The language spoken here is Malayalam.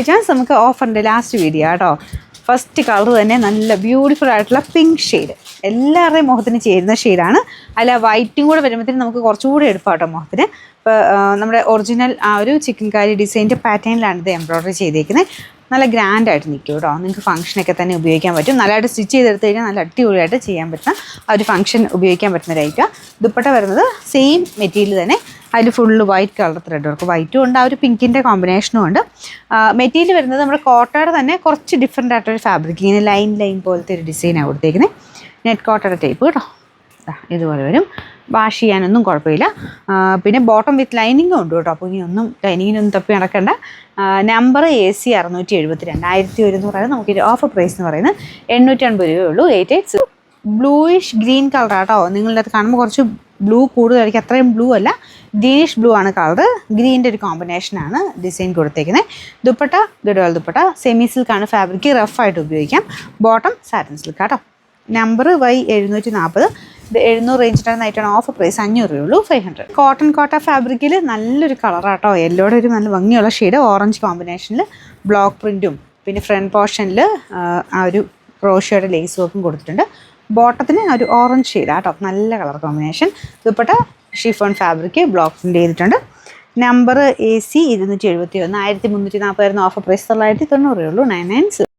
ചാൻസ് നമുക്ക് ഓഫറിൻ്റെ ലാസ്റ്റ് വീഡിയോ കേട്ടോ. ഫസ്റ്റ് കളർ തന്നെ നല്ല ബ്യൂട്ടിഫുൾ ആയിട്ടുള്ള പിങ്ക് ഷെയ്ഡ്, എല്ലാവരുടെയും മുഖത്തിന് ചേരുന്ന ഷെയ്ഡാണ്. അല്ല വൈറ്റും കൂടെ വരുമ്പോഴത്തേനും നമുക്ക് കുറച്ചുകൂടി എടുക്കാം കേട്ടോ മുഖത്തിന്. ഇപ്പോൾ നമ്മുടെ ഒറിജിനൽ ആ ഒരു ചിക്കൻ കാരി ഡിസൈൻ്റെ പാറ്റേണിലാണ് ഇത് എംബ്രോയ്ഡറി ചെയ്തേക്കുന്നത്. നല്ല ഗ്രാൻഡായിട്ട് നിൽക്കും കേട്ടോ. നിങ്ങൾക്ക് ഫംഗ്ഷനൊക്കെ തന്നെ ഉപയോഗിക്കാൻ പറ്റും. നല്ലതായിട്ട് സ്റ്റിച്ച് ചെയ്തെടുത്ത് കഴിഞ്ഞാൽ നല്ല അടിപൊളിയായിട്ട് ചെയ്യാൻ പറ്റുന്ന ആ ഒരു ഫംഗ്ഷൻ ഉപയോഗിക്കാൻ പറ്റുന്ന ഒരൈറ്റം. ദുപ്പട്ട വരുന്നത് സെയിം മെറ്റീരിയൽ തന്നെ, അതിൽ full white colour thread work, വൈറ്റും ഉണ്ട്, ആ ഒരു പിങ്കിൻ്റെ കോമ്പിനേഷനും ഉണ്ട്. മെറ്റീരിയൽ വരുന്നത് നമ്മുടെ കോട്ടയുടെ തന്നെ കുറച്ച് ഡിഫറെൻ്റ് ആയിട്ടൊരു ഫാബ്രിക്, ഇങ്ങനെ ലൈൻ പോലത്തെ ഒരു ഡിസൈനാണ് കൊടുത്തേക്കുന്നത്. നെറ്റ് കോട്ടയുടെ ടൈപ്പ് കേട്ടോ. ഇതുപോലെ വരും. വാഷ് ചെയ്യാനൊന്നും കുഴപ്പമില്ല. പിന്നെ ബോട്ടം വിത്ത് ലൈനിങ്ങും ഉണ്ട് കേട്ടോ. അപ്പോൾ ഇനിയൊന്നും ലൈനിങ്ങിനൊന്നും തപ്പി നടക്കേണ്ട. നമ്പർ AC 672, 1100 നമുക്ക് ഓഫർ പ്രൈസ് എന്ന് പറയുന്നത് 850 രൂപയേ ഉള്ളൂ. 88 ബ്ലൂയിഷ് ഗ്രീൻ കളർ കേട്ടോ. നിങ്ങളുടെ അത് കാണുമ്പോൾ കുറച്ച് ബ്ലൂ കൂടുതലായിരിക്കും, അത്രയും ബ്ലൂ അല്ല, ഗ്രീനിഷ് ബ്ലൂ ആണ് കളർ. ഗ്രീൻ്റെ ഒരു കോമ്പിനേഷനാണ് ഡിസൈൻ കൊടുത്തേക്കുന്നത്. ദുപ്പട്ട ഗഡ്വാൾ ദുപ്പട്ട, സെമി സിൽക്കാണ് ഫാബ്രിക്, റഫായിട്ട് ഉപയോഗിക്കാം. ബോട്ടം സാറ്റിൻ സിൽക്ക് കേട്ടോ. നമ്പർ Y740, ഇത് 700 റേഞ്ചിട്ടാണ്. ഓഫർ പ്രൈസ് 500 രൂപയുള്ളൂ. 500. കോട്ടൺ കോട്ട ഫാബ്രിക്കിൽ നല്ലൊരു കളറാട്ടോ. യെല്ലോയുടെ ഒരു നല്ല ഭംഗിയുള്ള ഷെയ്ഡ്, ഓറഞ്ച് കോമ്പിനേഷനിൽ ബ്ലോക്ക് പ്രിൻറ്റും പിന്നെ ഫ്രണ്ട് പോർഷനിൽ ആ ഒരു ക്രോഷയുടെ ലേസ് വർക്കും കൊടുത്തിട്ടുണ്ട്. ബോട്ടത്തിന് ഒരു ഓറഞ്ച് ഷെയ്ഡാട്ടോ, നല്ല colour combination. Dupatta chiffon fabric, block print ചെയ്തിട്ടുണ്ട്. നമ്പർ AC 271, 1340 ഓഫർ പ്രൈസ് 990 രൂപയുള്ളൂ. 990.